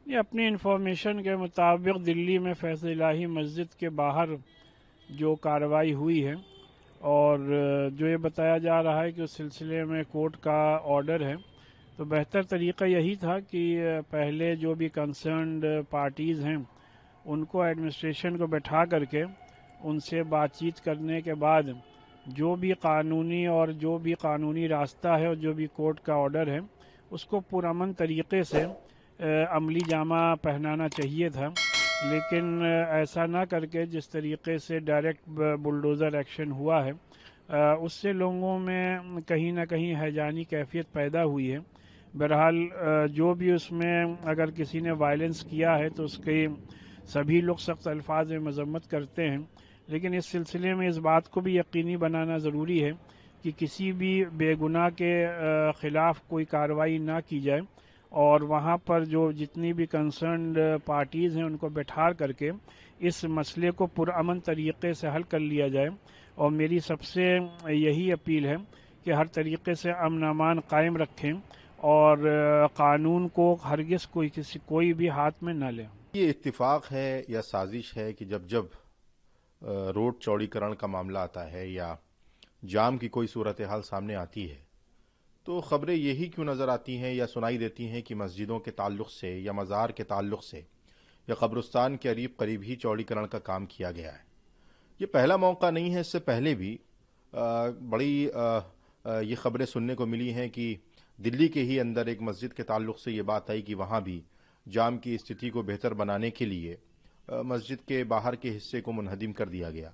یہ اپنی انفارمیشن کے مطابق دلی میں فیض الہی مسجد کے باہر جو کارروائی ہوئی ہے اور جو یہ بتایا جا رہا ہے کہ اس سلسلے میں کورٹ کا آرڈر ہے، تو بہتر طریقہ یہی تھا کہ پہلے جو بھی کنسرنڈ پارٹیز ہیں ان کو ایڈمنسٹریشن کو بٹھا کر کے ان سے بات چیت کرنے کے بعد جو بھی قانونی اور جو بھی قانونی راستہ ہے اور جو بھی کورٹ کا آرڈر ہے اس کو پرامن طریقے سے عملی جامہ پہنانا چاہیے تھا، لیکن ایسا نہ کر کے جس طریقے سے ڈائریکٹ بلڈوزر ایکشن ہوا ہے اس سے لوگوں میں کہیں نہ کہیں ہیجانی کیفیت پیدا ہوئی ہے۔ بہرحال جو بھی اس میں اگر کسی نے وائلنس کیا ہے تو اس کے سبھی لوگ سخت الفاظ میں مذمت کرتے ہیں، لیکن اس سلسلے میں اس بات کو بھی یقینی بنانا ضروری ہے کہ کسی بھی بے گناہ کے خلاف کوئی کارروائی نہ کی جائے اور وہاں پر جو جتنی بھی کنسرنڈ پارٹیز ہیں ان کو بٹھا کر کے اس مسئلے کو پرامن طریقے سے حل کر لیا جائے۔ اور میری سب سے یہی اپیل ہے کہ ہر طریقے سے امن امان قائم رکھیں اور قانون کو ہرگز کوئی بھی ہاتھ میں نہ لے۔ یہ اتفاق ہے یا سازش ہے کہ جب جب روڈ چوڑیکرن کا معاملہ آتا ہے یا جام کی کوئی صورتحال سامنے آتی ہے تو خبریں یہی کیوں نظر آتی ہیں یا سنائی دیتی ہیں کہ مسجدوں کے تعلق سے یا مزار کے تعلق سے یا قبرستان کے قریب ہی چوڑیکرن کا کام کیا گیا ہے۔ یہ پہلا موقع نہیں ہے، اس سے پہلے بھی بڑی یہ خبریں سننے کو ملی ہیں کہ دلی کے ہی اندر ایک مسجد کے تعلق سے یہ بات آئی کہ وہاں بھی جام کی استھتی کو بہتر بنانے کے لیے مسجد کے باہر کے حصے کو منہدم کر دیا گیا۔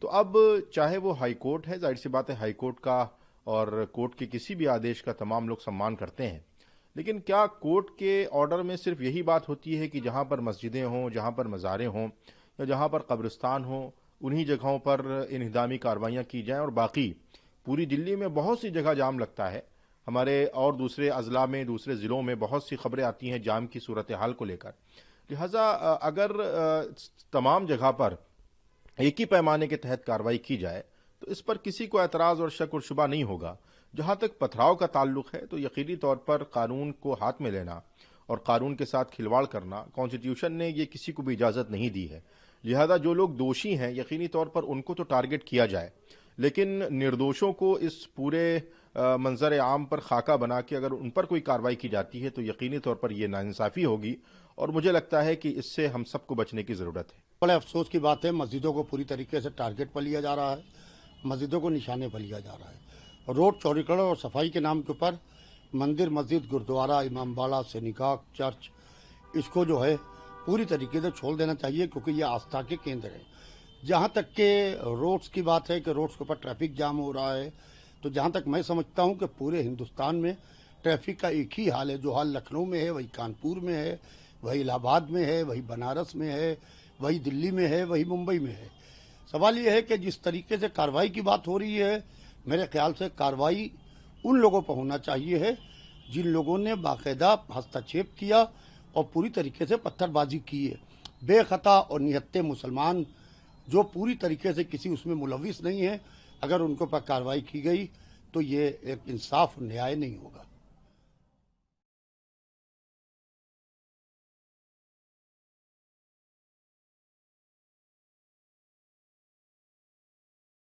تو اب چاہے وہ ہائی کورٹ ہے، ظاہر سی بات ہے ہائی کورٹ کا اور کورٹ کے کسی بھی آدیش کا تمام لوگ سمان کرتے ہیں، لیکن کیا کورٹ کے آرڈر میں صرف یہی بات ہوتی ہے کہ جہاں پر مسجدیں ہوں، جہاں پر مزاریں ہوں یا جہاں پر قبرستان ہوں انہی جگہوں پر انہدامی کارروائیاں کی جائیں، اور باقی پوری دلی میں بہت سی جگہ جام لگتا ہے؟ ہمارے اور دوسرے اضلاع میں، دوسرے ضلعوں میں بہت سی خبریں آتی ہیں جام کی صورتحال کو لے کر، لہذا اگر تمام جگہ پر ایک ہی پیمانے کے تحت کارروائی کی جائے تو اس پر کسی کو اعتراض اور شک اور شبہ نہیں ہوگا۔ جہاں تک پتھراؤ کا تعلق ہے تو یقینی طور پر قانون کو ہاتھ میں لینا اور قانون کے ساتھ کھلواڑ کرنا، کانسٹیٹیوشن نے یہ کسی کو بھی اجازت نہیں دی ہے، لہذا جو لوگ دوشی ہیں یقینی طور پر ان کو تو ٹارگٹ کیا جائے، لیکن نردوشوں کو اس پورے منظر عام پر خاکہ بنا کے اگر ان پر کوئی کارروائی کی جاتی ہے تو یقینی طور پر یہ ناانصافی ہوگی، اور مجھے لگتا ہے کہ اس سے ہم سب کو بچنے کی ضرورت ہے۔ بڑے افسوس کی بات ہے، مسجدوں کو پوری طریقے سے ٹارگٹ پر لیا جا رہا ہے، مسجدوں کو نشانے پر لیا جا رہا ہے۔ روڈ چوڑیکرن اور صفائی کے نام کے اوپر مندر، مسجد، گردوارہ، امام باڑہ، سینیگاگ، چرچ، اس کو جو ہے پوری طریقے سے چھوڑ دینا چاہیے، کیونکہ یہ آستھا کے کیندر ہے۔ جہاں تک کہ روڈز کی بات ہے کہ روڈز کے اوپر ٹریفک جام ہو رہا ہے، تو جہاں تک میں سمجھتا ہوں کہ پورے ہندوستان میں ٹریفک کا ایک ہی حال ہے، جو حال لکھنؤ میں ہے وہی کانپور میں ہے، وہی الہ آباد میں ہے، وہی بنارس میں ہے، وہی دلی میں ہے، وہی ممبئی میں ہے۔ سوال یہ ہے کہ جس طریقے سے کارروائی کی بات ہو رہی ہے، میرے خیال سے کارروائی ان لوگوں پر ہونا چاہیے ہے جن لوگوں نے باقاعدہ ہستچھیپ کیا اور پوری طریقے سے پتھر بازی کی ہے۔ بے خطا اور نہتے مسلمان جو پوری طریقے سے کسی اس میں ملوث نہیں ہے، اگر ان کے اوپر کارروائی کی گئی تو یہ ایک انصاف اور نیائے نہیں ہوگا۔